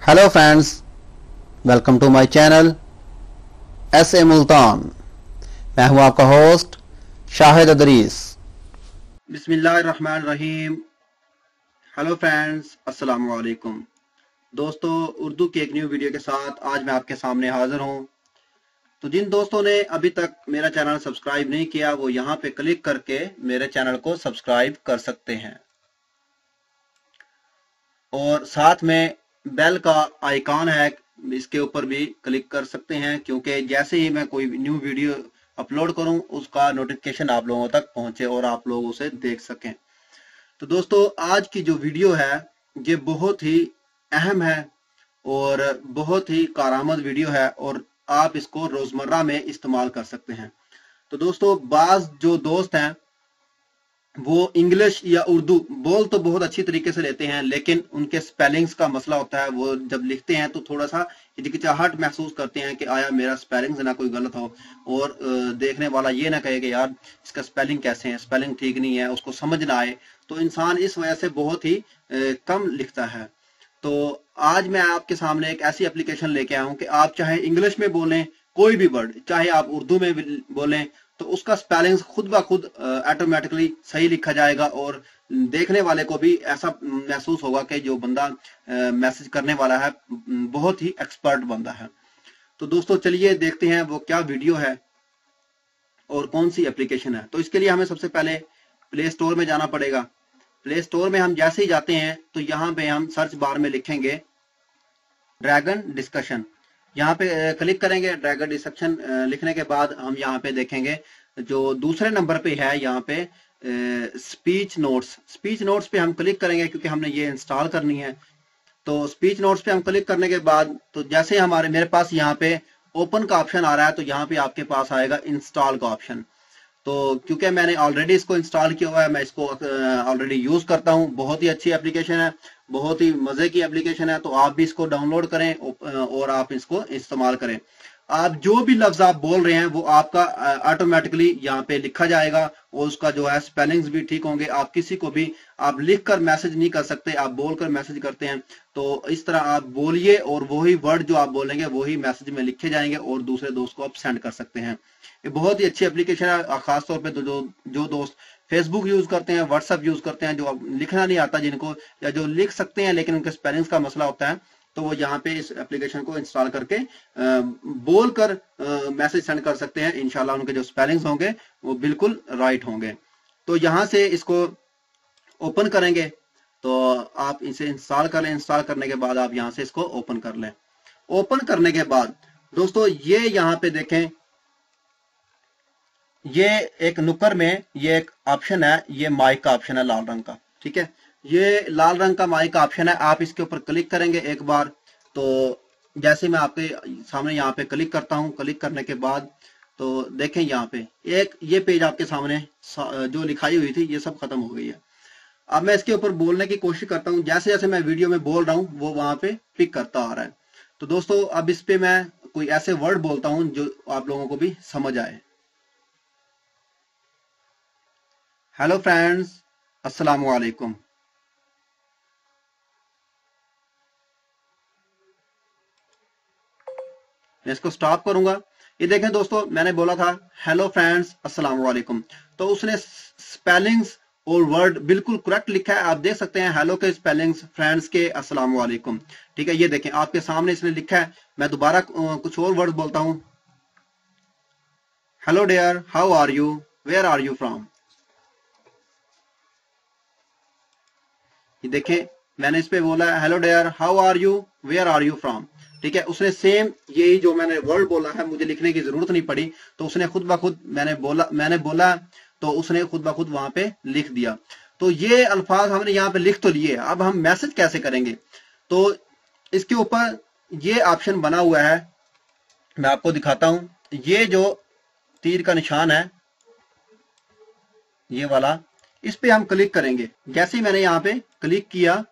Hello friends, welcome to my channel S A. Multan. मैं हूं आपका होस्ट शाहिद अदरीस। बिस्मिल्लाहिर्रहमानिर्रहीम। हेलो फ्रेंड्स, अस्सलाम वालेकुम। दोस्तों, उर्दू की एक न्यू वीडियो के साथ आज मैं आपके सामने हाजिर हूं। तो जिन दोस्तों ने अभी तक मेरा चैनल सब्सक्राइब नहीं किया वो यहां पे क्लिक करके मेरे चैनल को सब्सक्राइब कर सकते हैं और साथ में बेल का आइकॉन है, इसके ऊपर भी क्लिक कर सकते हैं, क्योंकि जैसे ही मैं कोई न्यू वीडियो अपलोड करूं उसका नोटिफिकेशन आप लोगों तक पहुंचे और आप लोग उसे देख सकें। तो दोस्तों, आज की जो वीडियो है ये बहुत ही अहम है और बहुत ही कारआमद वीडियो है और आप इसको रोजमर्रा में इस्तेमाल कर सकते हैं। तो दोस्तों, बाज जो दोस्त हैं वो इंग्लिश या उर्दू बोल तो बहुत अच्छी तरीके से लेते हैं, लेकिन उनके स्पेलिंग्स का मसला होता है। वो जब लिखते हैं तो थोड़ा सा हिचकिचाहट महसूस करते हैं कि आया मेरा स्पेलिंग्स ना कोई गलत हो और देखने वाला ये ना कहे कि यार इसका स्पेलिंग कैसे है, स्पेलिंग ठीक नहीं है, उसको समझ ना आए। तो इंसान इस वजह से बहुत ही कम लिखता है। तो आज मैं आपके सामने एक ऐसी एप्लीकेशन लेके आया हूं कि आप चाहे इंग्लिश में बोलें कोई भी वर्ड, चाहे आप उर्दू में बोलें, तो उसका स्पेलिंग खुद ब खुद ऑटोमेटिकली सही लिखा जाएगा और देखने वाले को भी ऐसा महसूस होगा कि जो बंदा मैसेज करने वाला है बहुत ही एक्सपर्ट बंदा है। तो दोस्तों, चलिए देखते हैं वो क्या वीडियो है और कौन सी एप्लीकेशन है। तो इसके लिए हमें सबसे पहले प्ले स्टोर में जाना पड़ेगा। प्ले स्टोर में हम जैसे ही जाते हैं तो यहाँ पे हम सर्च बार में लिखेंगे ड्रैगन डिस्कशन। यहाँ पे क्लिक करेंगे। ड्रैगन डिस्कशन लिखने के बाद हम यहाँ पे देखेंगे जो दूसरे नंबर पे है यहाँ पे स्पीच नोट्स। स्पीच नोट्स पे हम क्लिक करेंगे क्योंकि हमने ये इंस्टॉल करनी है। तो स्पीच नोट्स पे हम क्लिक करने के बाद तो जैसे मेरे पास यहाँ पे ओपन का ऑप्शन आ रहा है तो यहाँ पे आपके पास आएगा इंस्टॉल का ऑप्शन। तो क्योंकि मैंने ऑलरेडी इसको इंस्टॉल किया हुआ है, मैं इसको ऑलरेडी यूज करता हूँ। बहुत ही अच्छी एप्लीकेशन है, बहुत ही मजे की एप्लीकेशन है। तो आप भी इसको डाउनलोड करें और आप इसको इस्तेमाल करें। आप जो भी लफ्ज आप बोल रहे हैं वो आपका ऑटोमेटिकली यहाँ पे लिखा जाएगा और उसका जो है स्पेलिंग्स भी ठीक होंगे। आप किसी को भी आप लिख कर मैसेज नहीं कर सकते, आप बोलकर मैसेज करते हैं। तो इस तरह आप बोलिए और वही वर्ड जो आप बोलेंगे वही मैसेज में लिखे जाएंगे और दूसरे दोस्त को आप सेंड कर सकते हैं। ये बहुत ही अच्छी एप्लीकेशन है, खासतौर पर जो दोस्त फेसबुक यूज करते हैं, व्हाट्सएप यूज करते हैं, जो लिखना नहीं आता जिनको, या जो लिख सकते हैं लेकिन उनके स्पेलिंग्स का मसला होता है, तो वो यहाँ पे इस एप्लीकेशन को इंस्टॉल करके बोल कर मैसेज सेंड कर सकते हैं। इंशाल्लाह उनके जो स्पेलिंग्स होंगे वो बिल्कुल राइट होंगे। तो यहाँ से इसको ओपन करेंगे तो आप इसे इंस्टॉल कर लें। इंस्टॉल करने के बाद आप यहाँ से इसको ओपन कर लें। ओपन करने के बाद दोस्तों ये यहाँ पे देखें, ये एक नुक्कर में ये एक ऑप्शन है, ये माइक का ऑप्शन है लाल रंग का। ठीक है, ये लाल रंग का माइक का ऑप्शन है। आप इसके ऊपर क्लिक करेंगे एक बार। तो जैसे मैं आपके सामने यहाँ पे क्लिक करता हूँ, क्लिक करने के बाद तो देखें यहाँ पे एक ये पेज आपके सामने जो लिखाई हुई थी ये सब खत्म हो गई है। अब मैं इसके ऊपर बोलने की कोशिश करता हूँ, जैसे जैसे मैं वीडियो में बोल रहा हूँ वो वहां पे पिक करता आ रहा है। तो दोस्तों, अब इस पे मैं कोई ऐसे वर्ड बोलता हूँ जो आप लोगों को भी समझ आए। हेलो फ्रेंड्स, अस्सलाम वालेकुम। मैं इसको स्टॉप करूंगा। ये देखें दोस्तों, मैंने बोला था हेलो फ्रेंड्स अस्सलाम वालेकुम, तो उसने स्पेलिंग्स और वर्ड बिल्कुल करेक्ट लिखा है। आप देख सकते हैं हेलो के स्पेलिंग्स, फ्रेंड्स के अस्सलाम वालेकुम। ठीक है, ये देखें आपके सामने इसने लिखा है। मैं दोबारा कुछ और वर्ड बोलता हूं। Hello dear, how are you, where are you from. ये देखें मैंने इस पे बोला hello dear, how are you, where are you from. ठीक है, उसने सेम यही जो मैंने वर्ड बोला है, मुझे लिखने की जरूरत नहीं पड़ी, तो उसने खुद ब खुद मैंने बोला तो उसने खुद ब खुद वहां पे लिख दिया। तो ये अल्फाज हमने यहाँ पे लिख तो लिए। अब हम मैसेज कैसे करेंगे? तो इसके ऊपर ये ऑप्शन बना हुआ है, मैं आपको दिखाता हूं। ये जो तीर का निशान है ये वाला, इस पे हम क्लिक करेंगे। जैसे ही मैंने यहाँ पे क्लिक किया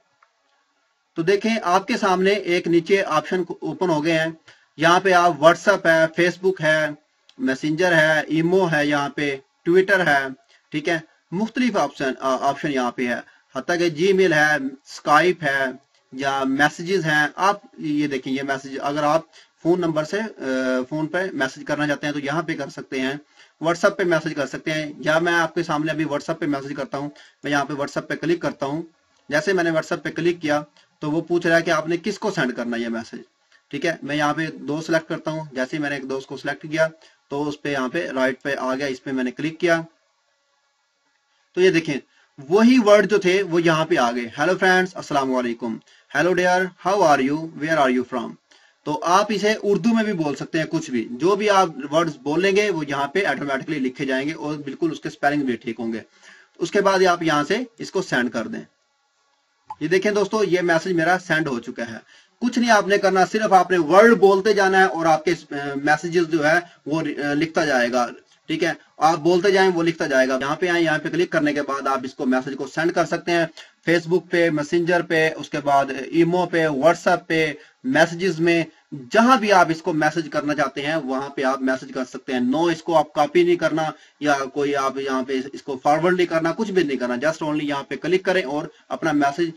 तो देखें आपके सामने एक नीचे ऑप्शन ओपन हो गए हैं। यहाँ पे आप व्हाट्सएप है, फेसबुक है, मैसेंजर है, ईमो है, यहाँ पे ट्विटर है। ठीक है, मुख्तलिफ ऑप्शन यहाँ पे है, हत्ता कि जीमेल है, स्काइप है, या मैसेजेस हैं, आप ये देखें ये मैसेज अगर आप फोन नंबर से फोन पे मैसेज करना चाहते हैं तो यहाँ पे कर सकते हैं, व्हाट्सएप पे मैसेज कर सकते हैं। या मैं आपके सामने अभी व्हाट्सएप पे मैसेज करता हूँ, मैं यहाँ पे व्हाट्सएप पे क्लिक करता हूँ। जैसे मैंने व्हाट्सएप पे क्लिक किया तो वो पूछ रहा है कि आपने किसको सेंड करना है ये मैसेज। ठीक है, मैं यहाँ पे दोस्त सेलेक्ट करता हूँ। जैसे ही मैंने एक दोस्त को सिलेक्ट किया तो उस पे यहाँ पे राइट पे आ गया, इस पे मैंने क्लिक किया तो ये देखें वही वर्ड जो थे वो यहाँ पे आ गए। हेलो फ्रेंड्स, अस्सलाम वालेकुम, hello dear, how are you, where are you from. तो आप इसे उर्दू में भी बोल सकते हैं, कुछ भी जो भी आप वर्ड्स बोलेंगे वो यहाँ पे ऑटोमेटिकली लिखे जाएंगे और बिल्कुल उसके स्पेलिंग भी ठीक होंगे। उसके बाद आप यहाँ से इसको सेंड कर दें। ये देखें दोस्तों, ये मैसेज मेरा सेंड हो चुका है। कुछ नहीं आपने करना, सिर्फ आपने वर्ड बोलते जाना है और आपके मैसेजेस जो है वो लिखता जाएगा। ठीक है, आप बोलते जाएं वो लिखता जाएगा। यहाँ पे आए, यहाँ पे क्लिक करने के बाद आप इसको मैसेज को सेंड कर सकते हैं फेसबुक पे, मैसेंजर पे, उसके बाद ईमो पे, व्हाट्सएप पे, मैसेजेस में, जहां भी आप इसको मैसेज करना चाहते हैं वहां पे आप मैसेज कर सकते हैं। नो इसको आप कॉपी नहीं करना या कोई आप यहाँ पे इसको फॉरवर्ड नहीं करना, कुछ भी नहीं करना, जस्ट ओनली यहाँ पे क्लिक करें और अपना मैसेज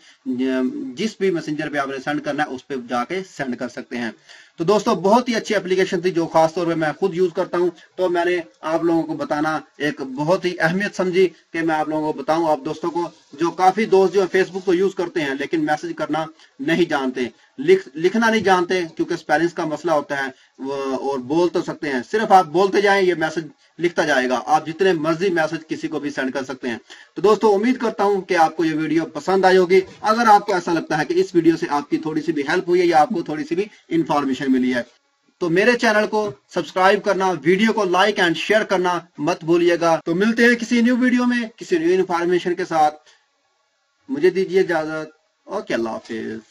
जिस भी मैसेंजर पे आपने सेंड करना है उस पे जाके सेंड कर सकते हैं। तो दोस्तों बहुत ही अच्छी एप्लीकेशन थी जो खासतौर पे मैं खुद यूज करता हूं, तो मैंने आप लोगों को बताना एक बहुत ही अहमियत समझी कि मैं आप लोगों को बताऊं। आप दोस्तों को, जो काफी दोस्त जो फेसबुक को यूज करते हैं लेकिन मैसेज करना नहीं जानते, लिखना नहीं जानते क्योंकि स्पेलिंग्स का मसला होता है, और बोल तो सकते हैं, सिर्फ आप बोलते जाएं ये मैसेज लिखता जाएगा। आप जितने मर्जी मैसेज किसी को भी सेंड कर सकते हैं। तो दोस्तों उम्मीद करता हूं कि आपको ये वीडियो पसंद आई होगी। अगर आपको ऐसा लगता है कि इस वीडियो से आपकी थोड़ी सी भी हेल्प हुई है या आपको थोड़ी सी भी इंफॉर्मेशन मिली है तो मेरे चैनल को सब्सक्राइब करना, वीडियो को लाइक एंड शेयर करना मत भूलिएगा। तो मिलते हैं किसी न्यू वीडियो में किसी न्यू इंफॉर्मेशन के साथ। मुझे दीजिए इजाजत। ओके, अल्लाह हाफिज।